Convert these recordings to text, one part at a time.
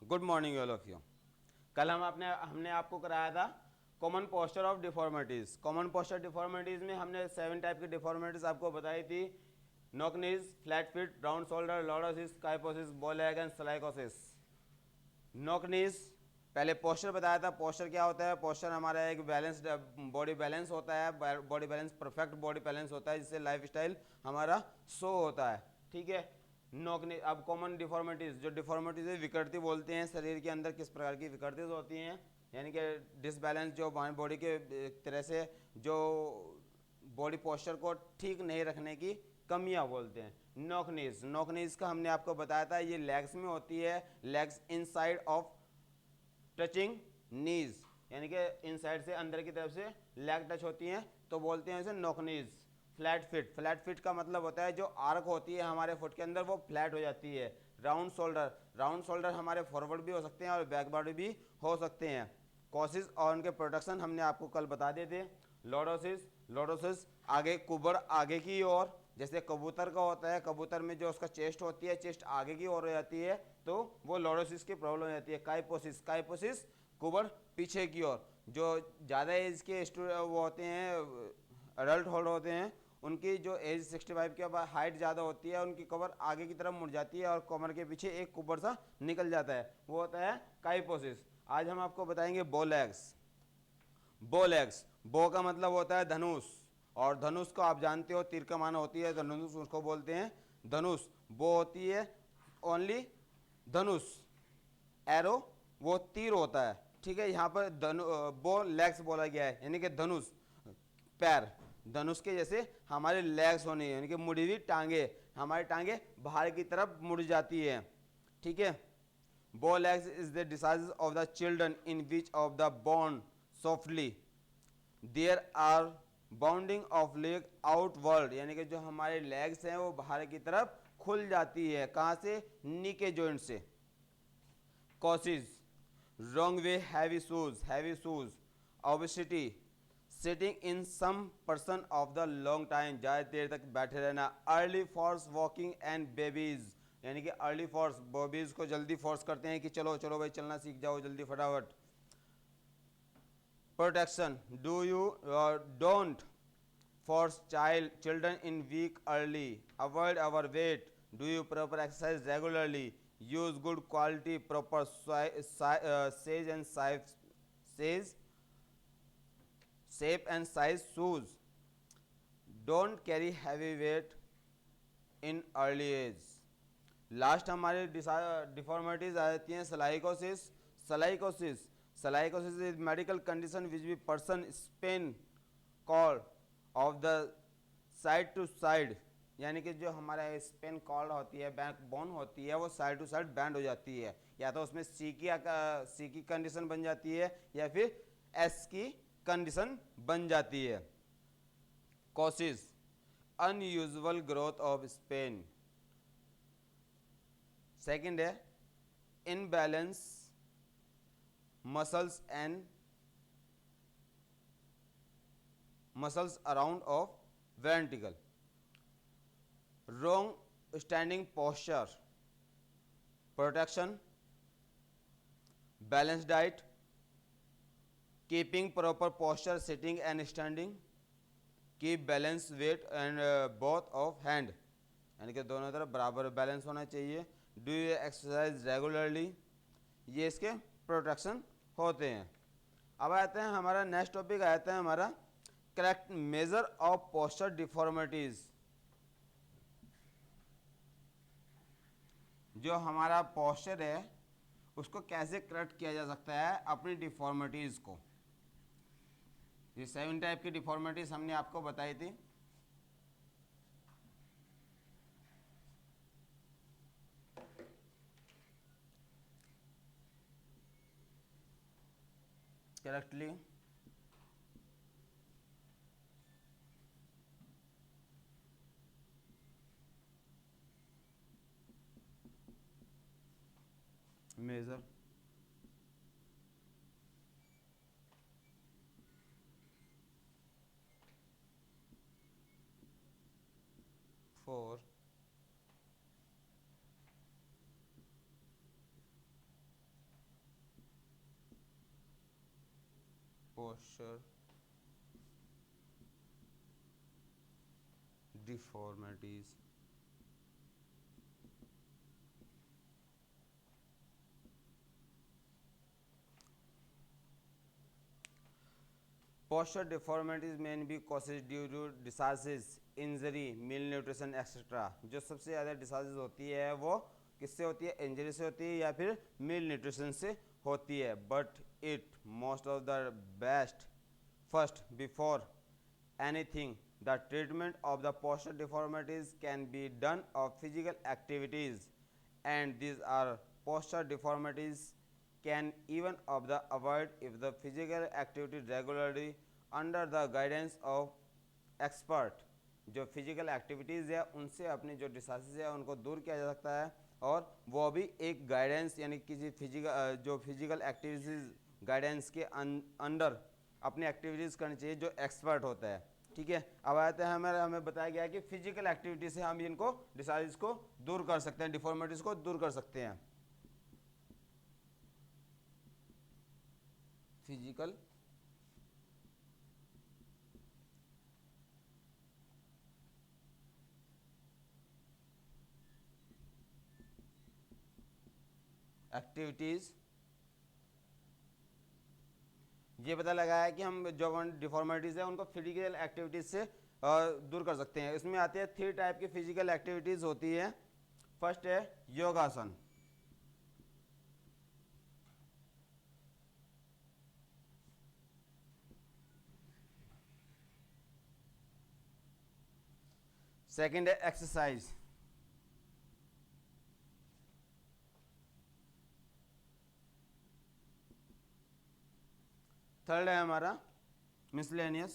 Good morning all of you. कल हमने आपको कराया था common posture of deformities. Common posture deformities में हमने 7 टाइप की डिफॉर्मिटीज आपको बताई थी। Knock knees, flat feet, round shoulder, lordosis, kyphosis, bow leg and scoliosis. Knock knees पहले पोस्चर बताया था। पोस्चर क्या होता है? पोस्चर हमारा एक बैलेंस बॉडी बैलेंस होता है। Body balance perfect body balance होता है, जिससे लाइफ स्टाइल हमारा शो होता है। ठीक है। नॉक नीज। अब कॉमन डिफॉर्मिटीज, जो डिफॉर्मिटीज विकृति बोलते हैं, शरीर के अंदर किस प्रकार की विकृतिज होती हैं, यानी कि डिसबैलेंस, जो हमारी बॉडी के एक तरह से जो बॉडी पोस्चर को ठीक नहीं रखने की कमियां बोलते हैं। नॉक नीज, नॉक नीज का हमने आपको बताया था, ये लेग्स में होती है। लेग्स इनसाइड ऑफ टचिंग नीज, यानी कि इनसाइड से अंदर की तरफ से लेग टच होती हैं, तो बोलते हैं इसे knock knees. Flat fit, flat fit का मतलब होता है जो आर्क होती है हमारे फुट के अंदर वो फ्लैट हो जाती है। राउंड शोल्डर, राउंड शोल्डर हमारे फॉरवर्ड भी हो सकते हैं और बैक बॉडी भी हो सकते हैं। कॉसिस और उनके प्रोटेक्शन हमने आपको कल बता दिए थे। लॉर्डोसिस, लॉर्डोसिस आगे कुबड़ आगे की ओर, जैसे कबूतर का होता है, कबूतर में जो उसका चेस्ट होती है, चेस्ट आगे की ओर हो जाती है, तो वो लॉर्डोसिस की प्रॉब्लम हो जाती है। काइपोसिस, काइपोसिस कुबड़ पीछे की ओर। जो ज़्यादा एज के वो होते हैं, अडल्ट होल्ड होते हैं, उनकी जो एज 65 के बाद हाइट ज़्यादा होती है, उनकी कमर आगे की तरफ मुड़ जाती है और कमर के पीछे एक कुबड़ सा निकल जाता है, वो होता है काइपोसिस। आज हम आपको बताएंगे बो लेग्स। बो लेग्स, बो का मतलब होता है धनुष, और धनुष को आप जानते हो तीर कमान होती है, धनुष उसको बोलते हैं धनुष। बो होती है ओनली धनुष, एरो वो तीर होता है। ठीक है, यहाँ पर बो लेग्स बोला गया है, यानी कि धनुष पैर, धनुष के जैसे हमारे लेग्स होने, यानी कि मुड़ी हुई टांगे, हमारी टांगे बाहर की तरफ मुड़ जाती है। ठीक है। Bow legs is the disease of the children in which of the bone softly there are bounding of leg outward, यानी कि जो हमारे लेग्स हैं वो बाहर की तरफ खुल जाती है। कहाँ से? नी के जॉइंट से। Causes, wrong way heavy shoes, heavy shoes, obesity, sitting in some person of the long time, ज़्यादा देर तक बैठे रहना। Early force walking and babies, यानी कि अर्ली फोर्स, बेबीज को जल्दी फोर्स करते हैं कि चलो चलो भाई चलना सीख जाओ जल्दी फटाफट। Protection, do you don't force children in week early, avoid over weight, do you proper exercise regularly, use good quality proper size and size shape and size shoes, don't carry heavy weight in early age. Last हमारी deformities आ जाती हैं scoliosis. Scoliosis, scoliosis is medical condition which be person spine curve of the side to side, यानी कि जो हमारा Spain call होती है, बैक बोन होती है, वो साइड टू साइड बैंड हो जाती है, या तो उसमें सी की कंडीशन बन जाती है या फिर एस की कंडीशन बन जाती है। Causes, unusual growth of spine. Second है imbalance muscles and muscles around of ventricle. Wrong standing posture, protection, balance diet, keeping proper posture sitting and standing, keep balance weight and both of hand, यानी कि दोनों तरफ बराबर balance होना चाहिए। Do you exercise regularly, ये इसके protection होते हैं। अब आते हैं हमारा नेक्स्ट टॉपिक आता है हमारा correct measure of posture deformities. जो हमारा पोस्चर है उसको कैसे करेक्ट किया जा सकता है अपनी डिफॉर्मिटीज को। ये 7 टाइप की डिफॉर्मिटीज हमने आपको बताई थी। Correctly measure for posture deformities. Posture deformities may be causes due to diseases, injury, malnutrition etc. जो सबसे ज़्यादा डिसाइजेज होती है वो किससे होती है? इंजरी से होती है या फिर मिल न्यूट्रिशन से होती है. But it most of the best first before anything the treatment of the posture deformities can be done of physical activities, and these are posture deformities can even of the avoid if the physical activity regularly under the guidance of expert. जो physical activities है उनसे अपनी जो डिसाइजेज है उनको दूर किया जा सकता है, और वो भी एक गाइडेंस यानी किसी फिजिकल जो फिजिकल एक्टिविटीज़ गाइडेंस के अंडर अपनी एक्टिविटीज़ करनी चाहिए जो एक्सपर्ट होता है. ठीक है, अब आते हैं हमें बताया गया है कि फिजिकल एक्टिविटी से हम इनको डिसाइज को दूर कर सकते हैं, डिफॉर्मिटीज को दूर कर सकते हैं. फिजिकल एक्टिविटीज ये पता लगा है कि हम जो डिफॉर्मिटीज़ है उनको फिजिकल एक्टिविटीज़ से दूर कर सकते हैं. इसमें आते हैं 3 टाइप की फिजिकल एक्टिविटीज़ होती है. फर्स्ट है योगासन. सेकंड है एक्सरसाइज. थर्ड है हमारा मिसलेनियस.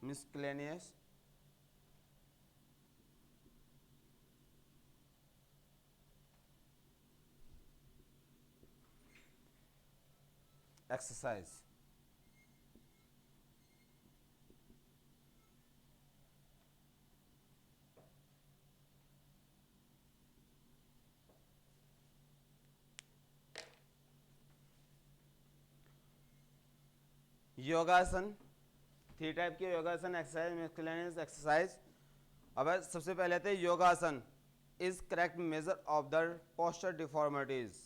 Miscellaneous exercise. योगासन 3 टाइप के योगासन एक्सरसाइज मिसलेनियस एक्सरसाइज. अब सबसे पहले थे योगासन is correct measure of the posture deformities.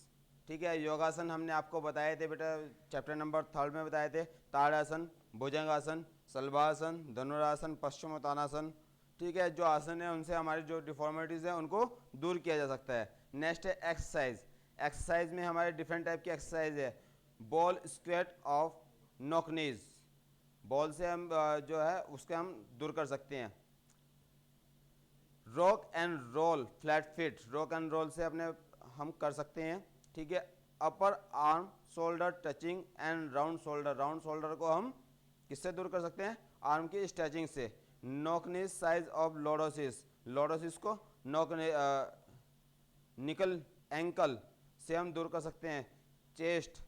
ठीक है, योगासन हमने आपको बताए थे बेटा चैप्टर नंबर 3 में बताए थे. ताड़ासन, भुजंगासन, सलभासन, धनुरासन, पश्चिमोत्तानासन. ठीक है, जो आसन है उनसे हमारी जो डिफॉर्मिटीज़ है उनको दूर किया जा सकता है. नेक्स्ट है एक्सरसाइज. एक्सरसाइज में हमारे डिफरेंट टाइप की एक्सरसाइज है. Ball squat of knock knees. Ball से हम जो है उसके हम दूर कर सकते हैं. Rock and roll flat feet. Rock and roll से अपने हम कर सकते हैं. ठीक है, upper arm shoulder touching and round shoulder. Round shoulder को हम किससे दूर कर सकते हैं? आर्म की स्ट्रेचिंग से. नॉकनीज साइज ऑफ लॉर्डोसिस. लॉर्डोसिस को निकल एंकल से हम दूर कर सकते हैं. चेस्ट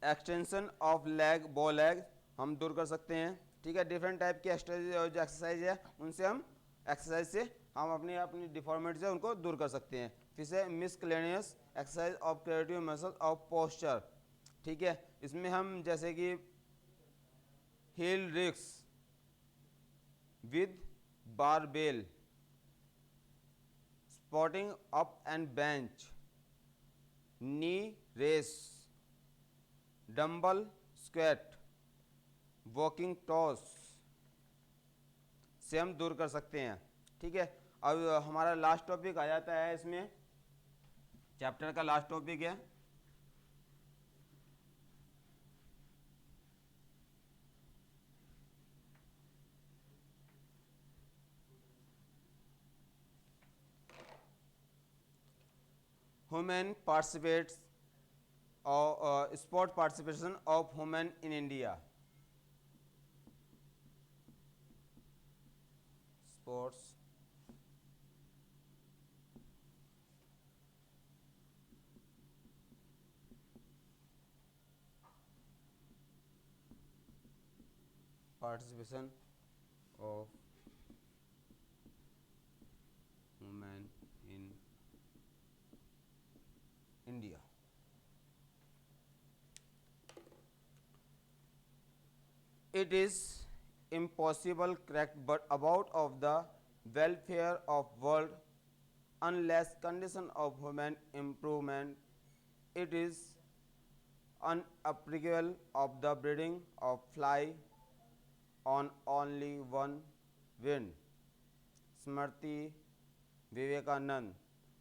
एक्सटेंशन ऑफ लेग बो लेग हम दूर कर सकते हैं. ठीक है, डिफरेंट टाइप की एक्सरसाइज है उनसे हम एक्सरसाइज से हम अपनी अपनी डिफॉर्मिटीज है उनको दूर कर सकते हैं. फिर से miscellaneous exercise of creative muscle of posture. ठीक है, इसमें हम जैसे कि heel raises with barbell, spotting up and bench, knee raise, dumbbell squat, walking toes से हम दूर कर सकते हैं. ठीक है, अब हमारा लास्ट टॉपिक आ जाता है. इसमें चैप्टर का लास्ट टॉपिक है ह्यूमन पार्टिसिपेट्स और sport participation of women in India. Sports participation of women in it is impossible correct but about of the welfare of world unless condition of human improvement it is unapplicable of the breeding of fly on only one wind। स्मृति विवेकानंद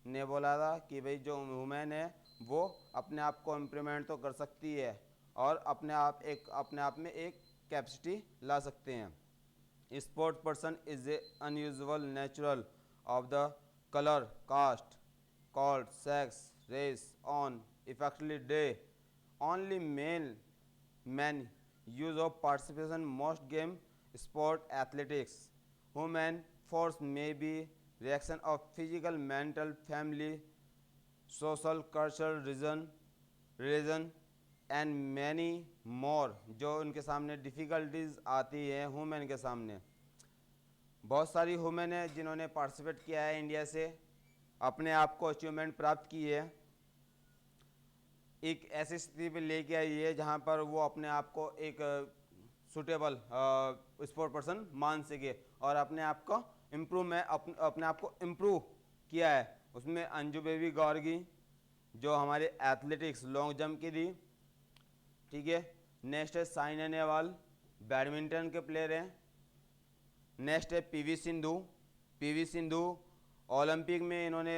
ने बोला था कि भाई जो women है वो अपने आप को इम्प्रूवमेंट तो कर सकती है और अपने आप में एक कैपेसिटी ला सकते हैं। Sport person is a unusual natural of the colour cast called sex race on effectively day only men use of participation most game sport athletics human force may be reaction of physical mental family social cultural religion and many more जो उनके सामने difficulties आती हैं women के सामने। बहुत सारी women है जिन्होंने पार्टिसिपेट किया है इंडिया से अपने आप को अचीवमेंट प्राप्त की है एक ऐसी स्थिति पे लेके आई है जहाँ पर वो अपने आप को एक सुटेबल स्पोर्ट पर्सन मान सके और अपने आप को अपने आप को इम्प्रूव किया है। उसमें अंजू बेबी गौरगी जो हमारे एथलेटिक्स लॉन्ग जंप की थी, ठीक है। नेक्स्ट है साइना नेहवाल बैडमिंटन के प्लेयर हैं। नेक्स्ट है पीवी सिंधु ओलंपिक में इन्होंने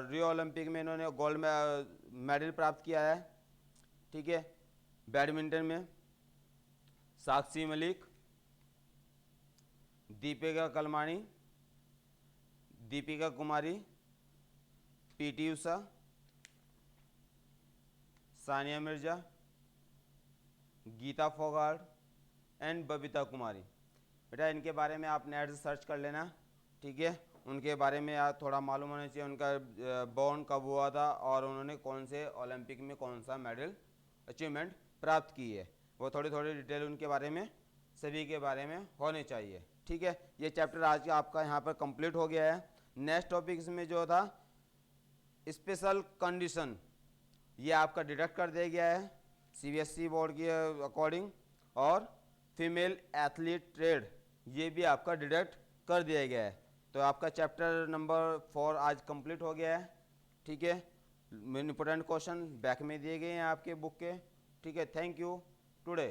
रियो ओलंपिक में इन्होंने गोल्ड मेडल प्राप्त किया है, ठीक है, बैडमिंटन में। Sakshi Malik, Deepika Kalmani, Deepika Kumari, PT Usha, Sania Mirza, Geeta Phogat and Babita Kumari. बेटा इनके बारे में आप नेट से सर्च कर लेना, ठीक है। उनके बारे में आप थोड़ा मालूम होना चाहिए, उनका बॉर्न कब हुआ था और उन्होंने कौन से ओलंपिक में कौन सा मेडल अचीवमेंट प्राप्त की है, वो थोड़ी थोड़ी डिटेल उनके बारे में सभी के बारे में होने चाहिए, ठीक है। ये चैप्टर आज का आपका यहाँ पर कंप्लीट हो गया है। नेक्स्ट टॉपिक में जो था स्पेशल कंडीशन, ये आपका डिडक्ट कर दिया गया है सीबीएसई बोर्ड के अकॉर्डिंग, और फीमेल एथलीट ट्रेड ये भी आपका डिडक्ट कर दिया गया है। तो आपका चैप्टर नंबर 4 आज कंप्लीट हो गया है, ठीक है। इंपॉर्टेंट क्वेश्चन बैक में दिए गए हैं आपके बुक के, ठीक है। Thank you today.